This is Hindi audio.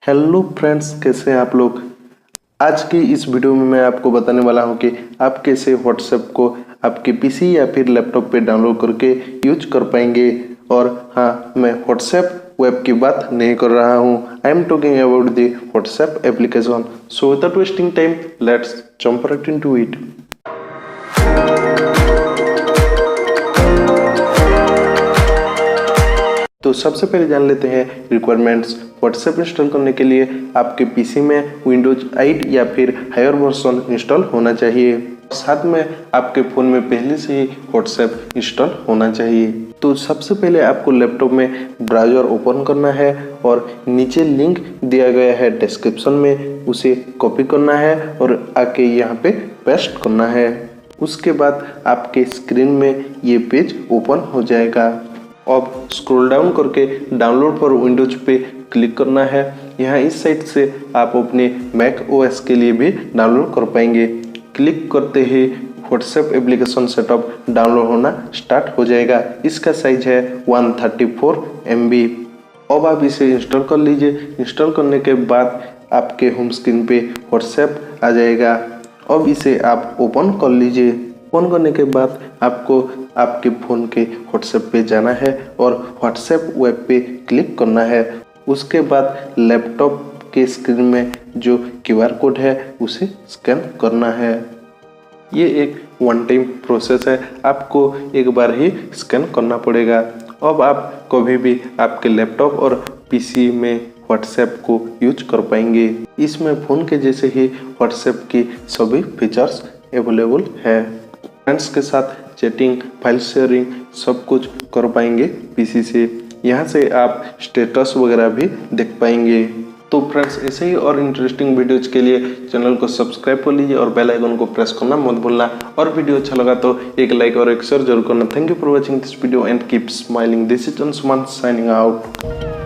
हेलो फ्रेंड्स, कैसे हैं आप लोग। आज की इस वीडियो में मैं आपको बताने वाला हूं कि आप कैसे व्हाट्सएप को आपके पीसी या फिर लैपटॉप पे डाउनलोड करके यूज कर पाएंगे। और हाँ, मैं व्हाट्सएप वेब की बात नहीं कर रहा हूं। I am talking about the WhatsApp application. So without wasting time, let's jump right into it. तो सबसे पहले जान लेते हैं रिक्वायरमेंट्स। व्हाट्सएप इंस्टॉल करने के लिए आपके पीसी में विंडोज 8 या फिर हायर वर्जन इंस्टॉल होना चाहिए। साथ में आपके फ़ोन में पहले से ही व्हाट्सएप इंस्टॉल होना चाहिए। तो सबसे पहले आपको लैपटॉप में ब्राउज़र ओपन करना है और नीचे लिंक दिया गया है डिस्क्रिप्शन में, उसे कॉपी करना है और आके यहाँ पे पेस्ट करना है। उसके बाद आपके स्क्रीन में ये पेज ओपन हो जाएगा। अब स्क्रॉल डाउन करके डाउनलोड फॉर विंडोज पे क्लिक करना है। यहाँ इस साइट से आप अपने मैक ओएस के लिए भी डाउनलोड कर पाएंगे। क्लिक करते ही व्हाट्सएप एप्लीकेशन सेटअप डाउनलोड होना स्टार्ट हो जाएगा। इसका साइज है 134 MB। अब आप इसे इंस्टॉल कर लीजिए। इंस्टॉल करने के बाद आपके होम स्क्रीन पे व्हाट्सएप आ जाएगा। अब इसे आप ओपन कर लीजिए। ओपन करने के बाद आपको आपके फ़ोन के व्हाट्सएप पे जाना है और व्हाट्सएप वेब पे क्लिक करना है। उसके बाद लैपटॉप के स्क्रीन में जो QR कोड है उसे स्कैन करना है। ये एक वन टाइम प्रोसेस है, आपको एक बार ही स्कैन करना पड़ेगा। अब आप कभी भी आपके लैपटॉप और पीसी में व्हाट्सएप को यूज कर पाएंगे। इसमें फ़ोन के जैसे ही व्हाट्सएप की सभी फीचर्स अवेलेबल है। फ्रेंड्स के साथ चैटिंग, फाइल शेयरिंग सब कुछ कर पाएंगे पीसी से। यहाँ से आप स्टेटस वगैरह भी देख पाएंगे। तो फ्रेंड्स, ऐसे ही और इंटरेस्टिंग वीडियोज के लिए चैनल को सब्सक्राइब कर लीजिए और बेल आइकन को प्रेस करना मत भूलना। और वीडियो अच्छा लगा तो एक लाइक और एक शेयर जरूर करना। Thank you for watching this video and keep smiling. This is Anshuman signing out.